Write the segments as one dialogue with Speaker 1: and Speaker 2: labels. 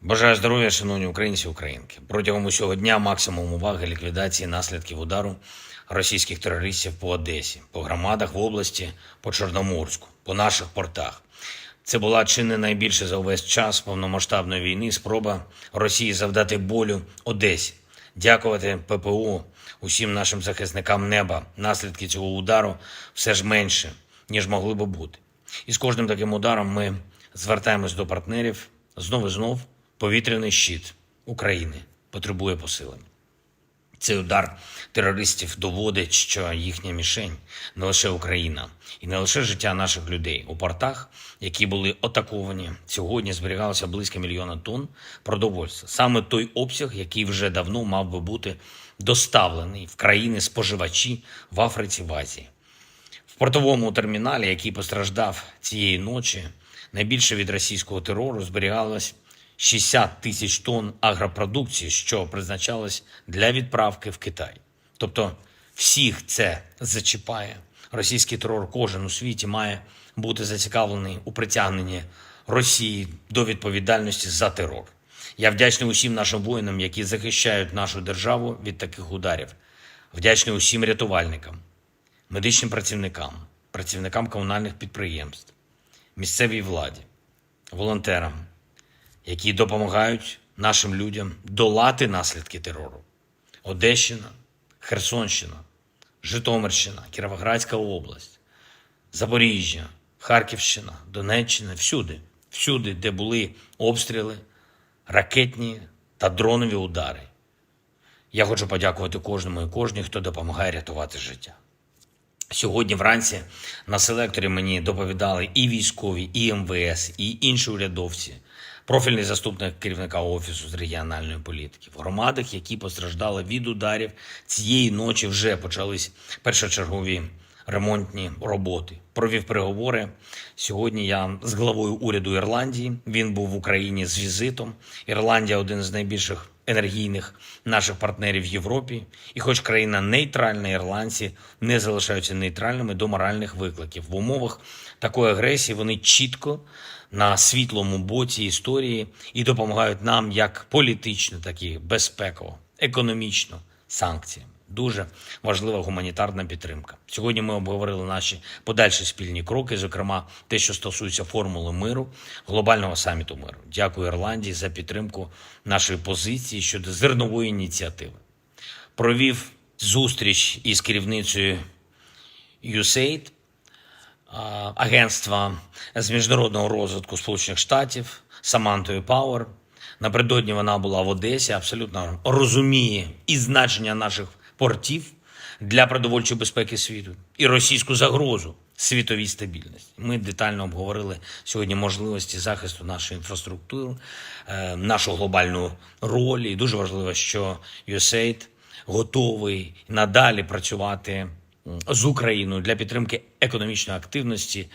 Speaker 1: Бажаю здоров'я, шановні українці і українки. Протягом усього дня максимум уваги ліквідації наслідків удару російських терористів по Одесі, по громадах в області, по Чорноморську, по наших портах. Це була чи не найбільше за увесь час повномасштабної війни спроба Росії завдати болю Одесі. Дякувати ППО, усім нашим захисникам неба. Наслідки цього удару все ж менше, ніж могли би бути. І з кожним таким ударом ми звертаємось до партнерів знов і знов. Повітряний щит України потребує посилення. Цей удар терористів доводить, що їхня мішень не лише Україна і не лише життя наших людей. У портах, які були атаковані, сьогодні зберігалося близько 1 мільйона тонн продовольства. Саме той обсяг, який вже давно мав би бути доставлений в країни-споживачі в Африці, в Азії. В портовому терміналі, який постраждав цієї ночі, найбільше від російського терору зберігалось 60 тисяч тонн агропродукції, що призначалось для відправки в Китай. Тобто всіх це зачіпає. Російський терор кожен у світі має бути зацікавлений у притягненні Росії до відповідальності за терор. Я вдячний усім нашим воїнам, які захищають нашу державу від таких ударів. Вдячний усім рятувальникам, медичним працівникам, працівникам комунальних підприємств, місцевій владі, волонтерам, які допомагають нашим людям долати наслідки терору. Одещина, Херсонщина, Житомирщина, Кіровоградська область, Запоріжжя, Харківщина, Донеччина, всюди, де були обстріли, ракетні та дронові удари. Я хочу подякувати кожному і кожній, хто допомагає рятувати життя. Сьогодні вранці на селекторі мені доповідали і військові, і МВС, і інші урядовці, профільний заступник керівника Офісу з регіональної політики. В громадах, які постраждали від ударів, цієї ночі вже почались першочергові ремонтні роботи. Провів переговори. Сьогодні я з главою уряду Ірландії. Він був в Україні з візитом. Ірландія – один з найбільших енергійних наших партнерів в Європі. І хоч країна нейтральна, ірландці не залишаються нейтральними до моральних викликів. В умовах такої агресії вони чітко на світлому боці історії і допомагають нам як політично, так і безпеково, економічно, санкціями. Дуже важлива гуманітарна підтримка. Сьогодні ми обговорили наші подальші спільні кроки, зокрема те, що стосується формули миру, глобального саміту миру. Дякую Ірландії за підтримку нашої позиції щодо зернової ініціативи. Провів зустріч із керівницею USAID, агентства з міжнародного розвитку Сполучених Штатів, Самантою Пауер. Напередодні вона була в Одесі, абсолютно розуміє і значення наших портів для продовольчої безпеки світу, і російську загрозу світовій стабільності. Ми детально обговорили сьогодні можливості захисту нашої інфраструктури, нашу глобальну роль. І дуже важливо, що USAID готовий надалі працювати з Україною для підтримки економічної активності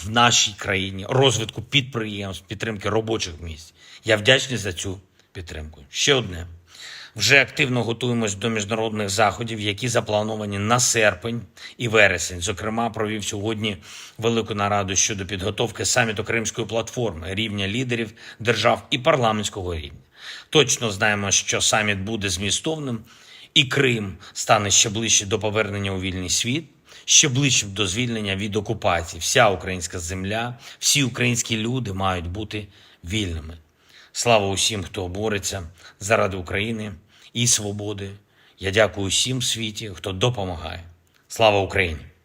Speaker 1: в нашій країні, розвитку підприємств, підтримки робочих місць. Я вдячний за цю підтримку. Ще одне. Вже активно готуємось до міжнародних заходів, які заплановані на серпень і вересень. Зокрема, провів сьогодні велику нараду щодо підготовки саміту Кримської платформи, рівня лідерів держав і парламентського рівня. Точно знаємо, що саміт буде змістовним, і Крим стане ще ближче до повернення у вільний світ, ще ближче до звільнення від окупації. Вся українська земля, всі українські люди мають бути вільними. Слава усім, хто бореться заради України і свободи. Я дякую усім в світі, хто допомагає. Слава Україні!